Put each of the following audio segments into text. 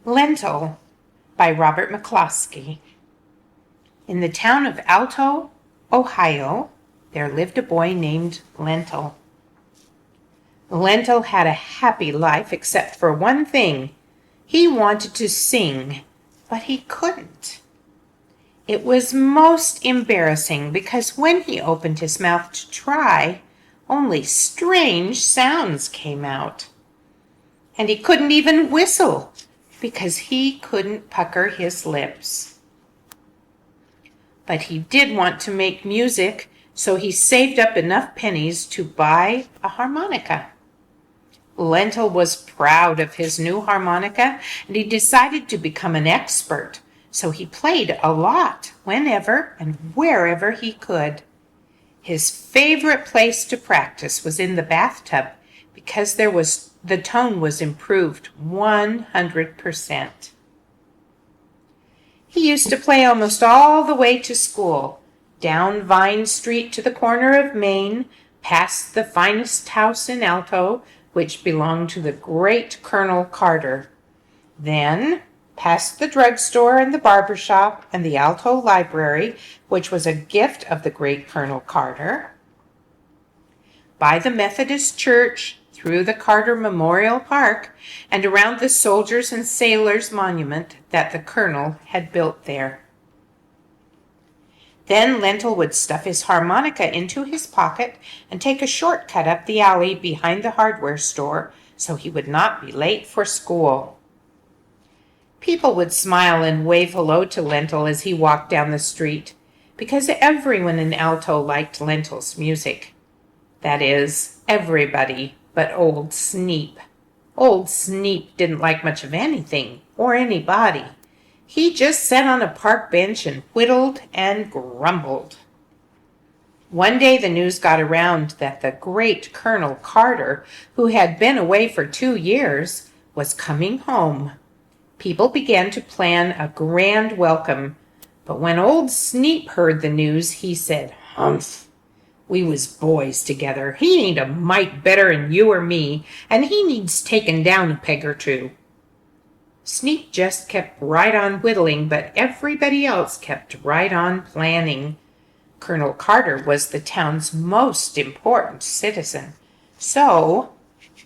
Lentil by Robert McCloskey. In the town of Alto, Ohio, there lived a boy named Lentil. Lentil had a happy life except for one thing. He wanted to sing, but he couldn't. It was most embarrassing because when he opened his mouth to try, only strange sounds came out. And he couldn't even whistle because he couldn't pucker his lips. But he did want to make music, so he saved up enough pennies to buy a harmonica. Lentil was proud of his new harmonica, and he decided to become an expert, so he played a lot whenever and wherever he could. His favorite place to practice was in the bathtub because the tone was improved 100%. He used to play almost all the way to school, down Vine Street to the corner of Main, past the finest house in Alto, which belonged to the great Colonel Carter. Then, past the drugstore and the barber shop and the Alto Library, which was a gift of the great Colonel Carter, by the Methodist Church, through the Carter Memorial Park, and around the Soldiers and Sailors Monument that the Colonel had built there. Then Lentil would stuff his harmonica into his pocket and take a shortcut up the alley behind the hardware store so he would not be late for school. People would smile and wave hello to Lentil as he walked down the street, because everyone in Alto liked Lentil's music. That is, everybody but Old Sneep. Old Sneep didn't like much of anything or anybody. He just sat on a park bench and whittled and grumbled. One day the news got around that the great Colonel Carter, who had been away for 2 years, was coming home. People began to plan a grand welcome, but when Old Sneep heard the news, he said, "Humph! We was boys together. He ain't a mite better'n you or me, and he needs taking down a peg or two." Sneep just kept right on whittling, but everybody else kept right on planning. Colonel Carter was the town's most important citizen, so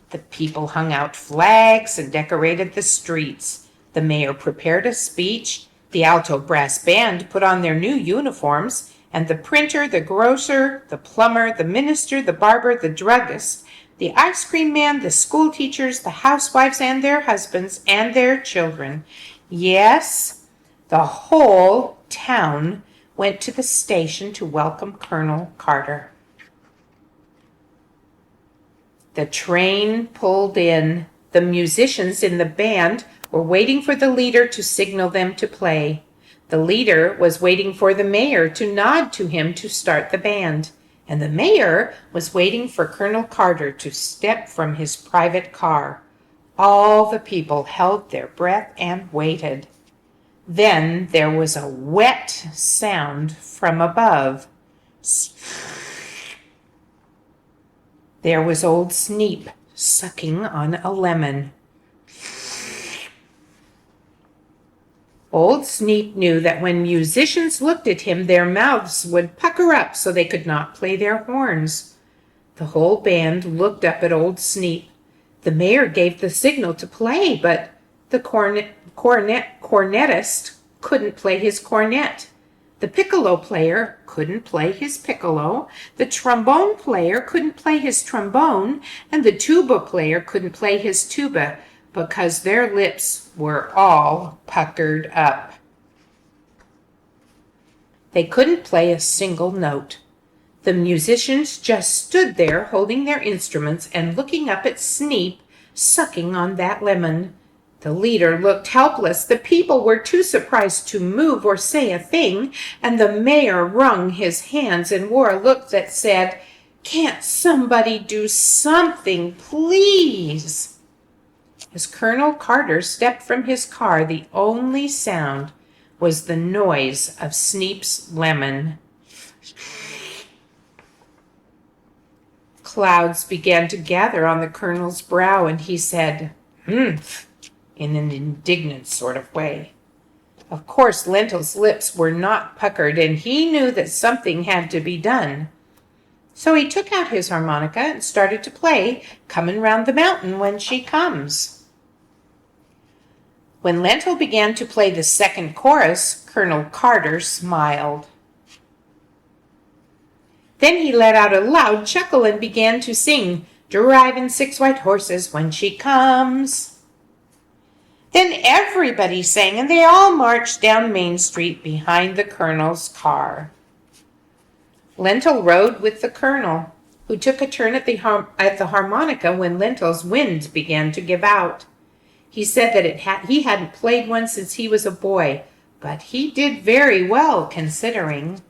the people hung out flags and decorated the streets. The mayor prepared a speech, the Alto brass band put on their new uniforms, and the printer, the grocer, the plumber, the minister, the barber, the druggist, the ice cream man, the school teachers, the housewives and their husbands and their children. Yes, the whole town went to the station to welcome Colonel Carter. The train pulled in. The musicians in the band were waiting for the leader to signal them to play. The leader was waiting for the mayor to nod to him to start the band, and the mayor was waiting for Colonel Carter to step from his private car. All the people held their breath and waited. Then there was a wet sound from above. There was Old Sneep sucking on a lemon. Old Sneep knew that when musicians looked at him, their mouths would pucker up so they could not play their horns. The whole band looked up at Old Sneep. The mayor gave the signal to play, but the cornetist couldn't play his cornet. The piccolo player couldn't play his piccolo. The trombone player couldn't play his trombone, and the tuba player couldn't play his tuba, because their lips were all puckered up. They couldn't play a single note. The musicians just stood there holding their instruments and looking up at Sneep sucking on that lemon. The leader looked helpless. The people were too surprised to move or say a thing, and the mayor wrung his hands and wore a look that said, "Can't somebody do something, please?" As Colonel Carter stepped from his car, the only sound was the noise of Sneep's lemon. Clouds began to gather on the colonel's brow, and he said, in an indignant sort of way. Of course, Lentil's lips were not puckered, and he knew that something had to be done. So he took out his harmonica and started to play "Comin' Round the Mountain When She Comes." When Lentil began to play the second chorus, Colonel Carter smiled. Then he let out a loud chuckle and began to sing, "Driving 6 white horses when she comes." Then everybody sang, and they all marched down Main Street behind the Colonel's car. Lentil rode with the Colonel, who took a turn at the harmonica when Lentil's wind began to give out. He said that he hadn't played one since he was a boy, but he did very well considering.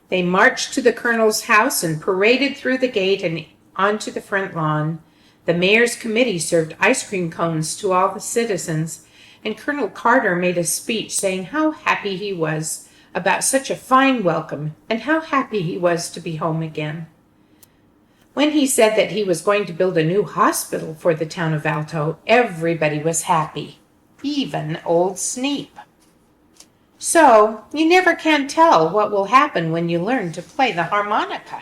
They marched to the Colonel's house and paraded through the gate and onto the front lawn. The mayor's committee served ice cream cones to all the citizens, and Colonel Carter made a speech saying how happy he was about such a fine welcome and how happy he was to be home again. When he said that he was going to build a new hospital for the town of Alto, everybody was happy, even Old Sneep. So, you never can tell what will happen when you learn to play the harmonica.